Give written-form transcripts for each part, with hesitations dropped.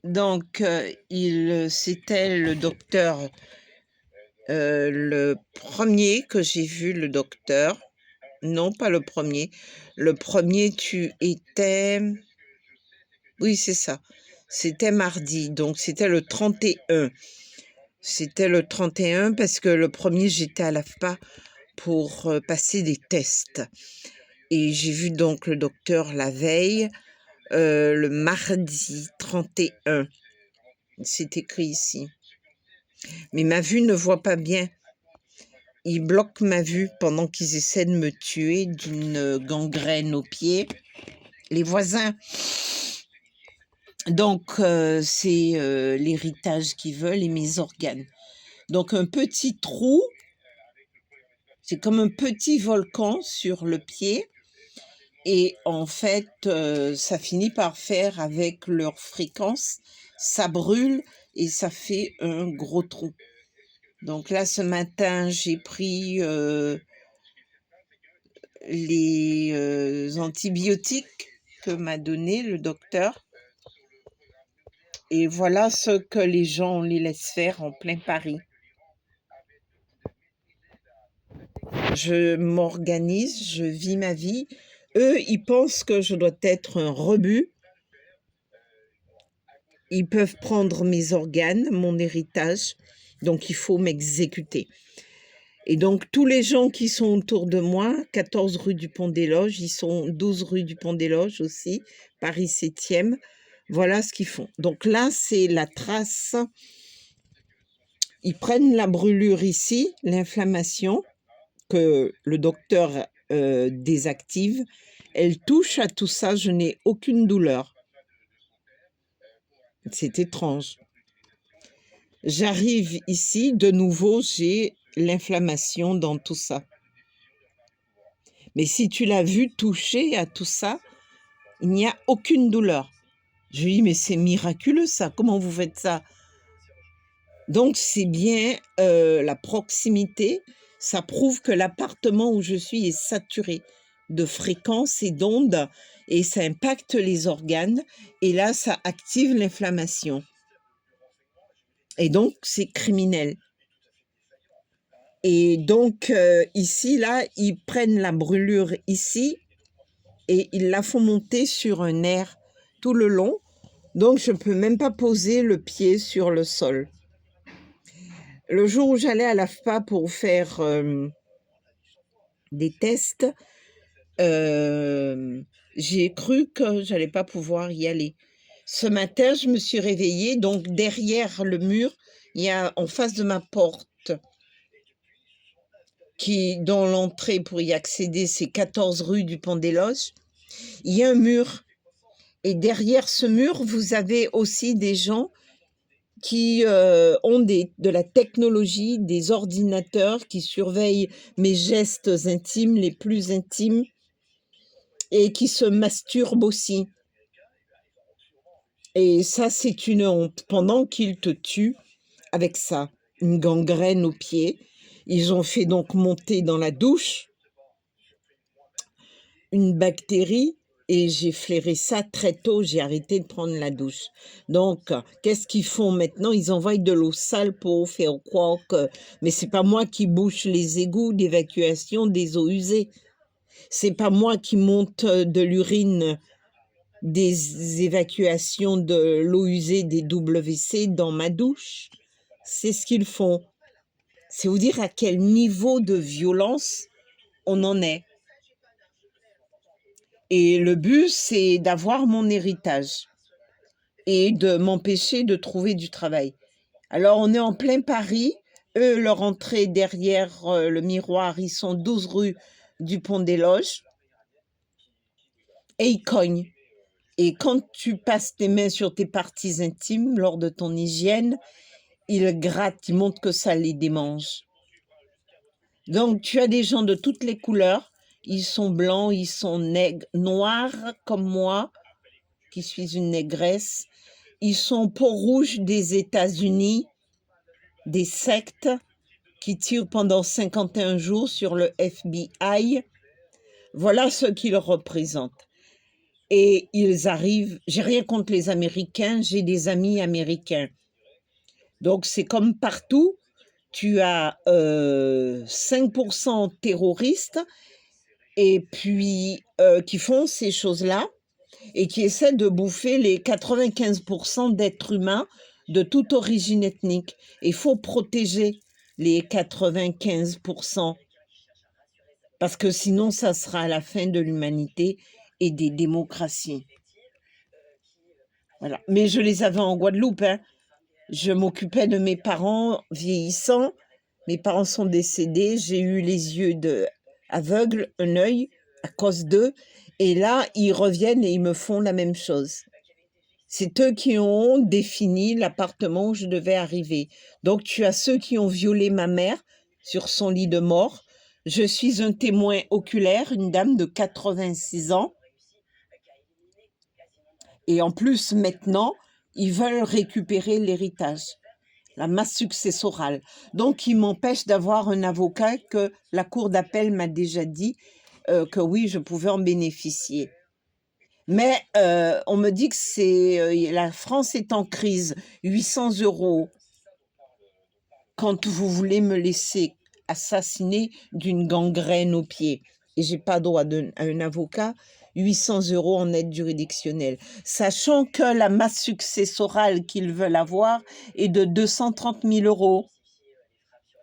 Donc, c'était le docteur, le premier que j'ai vu, le docteur. Non, pas le premier. Le premier, tu étais oui, c'est ça. C'était mardi, donc c'était le 31. C'était le 31 parce que le premier, j'étais à l'AFPA pour, passer des tests et j'ai vu donc le docteur la veille, le mardi 31. C'est écrit ici. Mais ma vue ne voit pas bien. Ils bloquent ma vue pendant qu'ils essaient de me tuer d'une gangrène au pied. Les voisins. Donc, c'est l'héritage qu'ils veulent et mes organes. Donc, un petit trou, c'est comme un petit volcan sur le pied. Et en fait, ça finit par faire avec leur fréquence, ça brûle et ça fait un gros trou. Donc là, ce matin, j'ai pris les antibiotiques que m'a donné le docteur. Et voilà ce que les gens, on les laisse faire en plein Paris. Je m'organise, je vis ma vie. Eux, ils pensent que je dois être un rebut. Ils peuvent prendre mes organes, mon héritage, donc il faut m'exécuter. Et donc, tous les gens qui sont autour de moi, 14 rue du Pont des Loges, ils sont 12 rue du Pont des Loges aussi, Paris 7e. Voilà ce qu'ils font. Donc là, c'est la trace. Ils prennent la brûlure ici, l'inflammation que le docteur désactive. Elle touche à tout ça, je n'ai aucune douleur. C'est étrange. J'arrive ici, de nouveau, j'ai l'inflammation dans tout ça. Mais si tu l'as vu toucher à tout ça, il n'y a aucune douleur. Je lui dis, mais c'est miraculeux ça, comment vous faites ça? Donc c'est bien la proximité, ça prouve que l'appartement où je suis est saturé de fréquences et d'ondes et ça impacte les organes et là ça active l'inflammation. Et donc c'est criminel. Et donc ici, là, ils prennent la brûlure ici et ils la font monter sur un nerf tout le long. Donc je ne peux même pas poser le pied sur le sol. Le jour où j'allais à l'AFPA pour faire des tests, j'ai cru que j'allais pas pouvoir y aller. Ce matin, je me suis réveillée, donc derrière le mur, il y a en face de ma porte, dont l'entrée pour y accéder, c'est 14 rue du Pont des Loges, il y a un mur. Et derrière ce mur, vous avez aussi des gens qui ont de la technologie, des ordinateurs qui surveillent mes gestes intimes, les plus intimes, et qui se masturbent aussi. Et ça, c'est une honte. Pendant qu'ils te tuent avec ça, une gangrène au pied, ils ont fait donc monter dans la douche une bactérie et j'ai flairé ça très tôt, j'ai arrêté de prendre la douche. Donc, qu'est-ce qu'ils font maintenant? Ils envoient de l'eau sale pour faire croire que... Mais c'est pas moi qui bouche les égouts d'évacuation des eaux usées. C'est pas moi qui monte de l'urine des évacuations de l'eau usée des WC dans ma douche. C'est ce qu'ils font. C'est vous dire à quel niveau de violence on en est. Et le but, c'est d'avoir mon héritage et de m'empêcher de trouver du travail. Alors, on est en plein Paris. Eux, leur entrée derrière le miroir, ils sont 12 rue du Pont des Loges. Et ils cognent. Et quand tu passes tes mains sur tes parties intimes lors de ton hygiène, ils grattent, ils montrent que ça les démange. Donc, tu as des gens de toutes les couleurs. Ils sont blancs, ils sont noirs comme moi, qui suis une négresse. Ils sont peau rouge des États-Unis, des sectes qui tirent pendant 51 jours sur le FBI. Voilà ce qu'ils représentent. et ils arrivent, j'ai rien contre les Américains, j'ai des amis américains. Donc c'est comme partout, tu as 5% terroristes et puis qui font ces choses-là et qui essaient de bouffer les 95% d'êtres humains de toute origine ethnique. Il faut protéger les 95% parce que sinon ça sera la fin de l'humanité et des démocraties. Voilà. Mais je les avais en Guadeloupe, hein. Je m'occupais de mes parents vieillissants. Mes parents sont décédés. J'ai eu les yeux aveugles, un œil à cause d'eux. Et là, ils reviennent et ils me font la même chose. C'est eux qui ont défini l'appartement où je devais arriver. Donc, tu as ceux qui ont violé ma mère sur son lit de mort. Je suis un témoin oculaire, une dame de 86 ans. Et en plus, maintenant, ils veulent récupérer l'héritage, la masse successorale. Donc, ils m'empêchent d'avoir un avocat que la cour d'appel m'a déjà dit que oui, je pouvais en bénéficier. Mais on me dit que la France est en crise, 800 € quand vous voulez me laisser assassiner d'une gangrène au pied. Et j'ai pas droit à un avocat, 800 € en aide juridictionnelle. Sachant que la masse successorale qu'ils veulent avoir est de 230 000 €.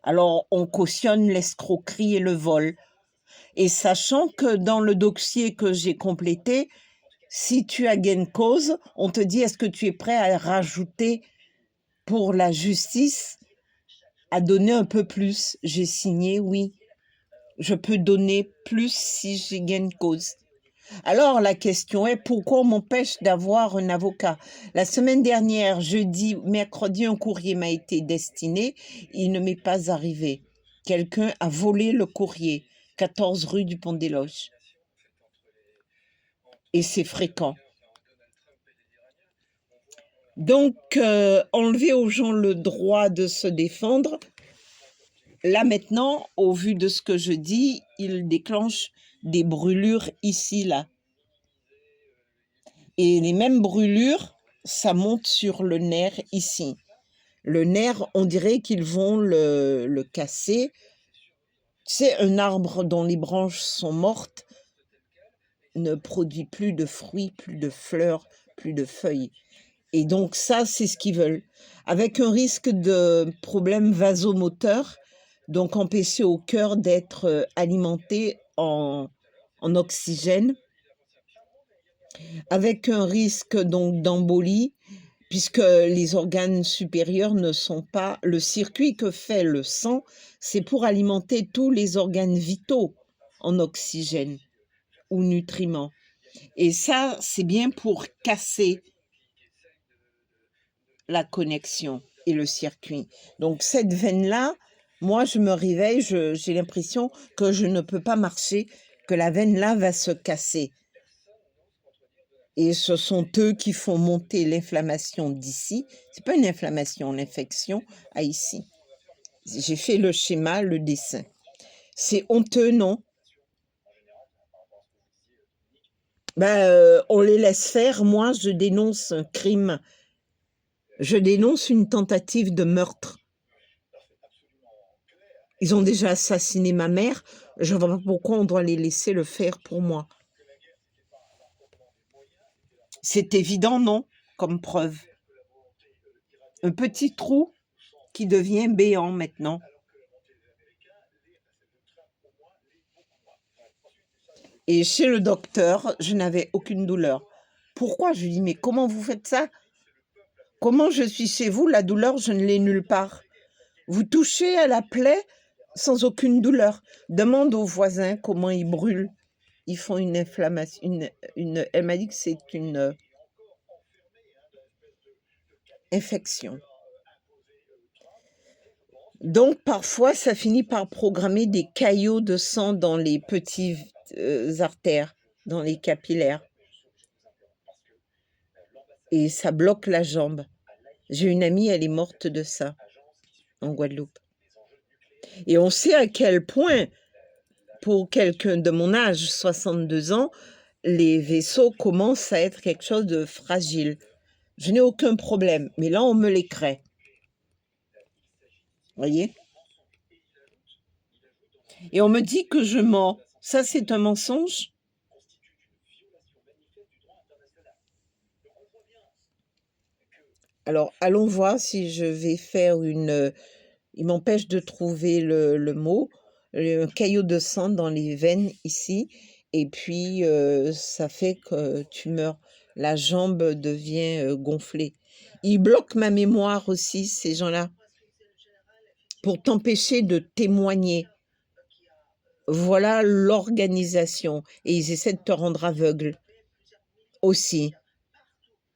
Alors, on cautionne l'escroquerie et le vol. Et sachant que dans le dossier que j'ai complété, si tu as gain de cause, on te dit est-ce que tu es prêt à rajouter pour la justice, à donner un peu plus. J'ai signé, oui. Je peux donner plus si j'ai gain de cause. Alors la question est pourquoi on m'empêche d'avoir un avocat? La semaine dernière, jeudi, mercredi, un courrier m'a été destiné. Il ne m'est pas arrivé. Quelqu'un a volé le courrier. 14 rue du Pont-des-Loges. Et c'est fréquent. Donc, enlever aux gens le droit de se défendre, là maintenant, au vu de ce que je dis, il déclenche des brûlures ici, là. Et les mêmes brûlures, ça monte sur le nerf ici. Le nerf, on dirait qu'ils vont le casser. C'est un arbre dont les branches sont mortes, ne produit plus de fruits, plus de fleurs, plus de feuilles. Et donc ça, c'est ce qu'ils veulent. Avec un risque de problème vasomoteur, donc empêcher au cœur d'être alimenté en oxygène, avec un risque donc d'embolie, puisque les organes supérieurs ne sont pas... Le circuit que fait le sang, c'est pour alimenter tous les organes vitaux en oxygène ou nutriments. Et ça, c'est bien pour casser la connexion et le circuit. Donc cette veine-là, moi je me réveille, j'ai l'impression que je ne peux pas marcher, que la veine-là va se casser. Et ce sont eux qui font monter l'inflammation d'ici. C'est pas une inflammation, l'infection à ici. J'ai fait le schéma, le dessin. C'est honteux, non? On les laisse faire. Moi, je dénonce un crime. Je dénonce une tentative de meurtre. Ils ont déjà assassiné ma mère. Je ne vois pas pourquoi on doit les laisser le faire pour moi. C'est évident, non? Comme preuve. Un petit trou qui devient béant maintenant. Et chez le docteur, je n'avais aucune douleur. Pourquoi? Je lui dis, mais comment vous faites ça? Comment je suis chez vous? La douleur, je ne l'ai nulle part. Vous touchez à la plaie sans aucune douleur. Demande aux voisins comment ils brûlent. Ils font une inflammation. Elle m'a dit que c'est une infection. Donc, parfois, ça finit par programmer des caillots de sang dans les petites artères, dans les capillaires. Et ça bloque la jambe. J'ai une amie, elle est morte de ça, en Guadeloupe. Et on sait à quel point, pour quelqu'un de mon âge, 62 ans, les vaisseaux commencent à être quelque chose de fragile. Je n'ai aucun problème, mais là, on me les crée. Voyez? Et on me dit que je mens. Ça, c'est un mensonge? Alors, allons voir si je vais faire une... il m'empêche de trouver le mot. Un caillot de sang dans les veines ici. Et puis, ça fait que tu meurs. La jambe devient gonflée. Ils bloquent ma mémoire aussi, ces gens-là, pour t'empêcher de témoigner. Voilà l'organisation. Et ils essaient de te rendre aveugle aussi.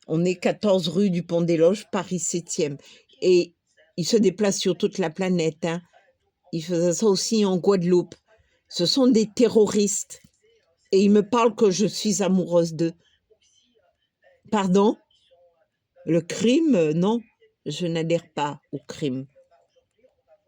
On est 14 rue du Pont des Loges, Paris 7e. Et ils se déplacent sur toute la planète. Hein. Ils faisaient ça aussi en Guadeloupe. Ce sont des terroristes. Et ils me parlent que je suis amoureuse d'eux. Pardon? Le crime, non, je n'adhère pas au crime.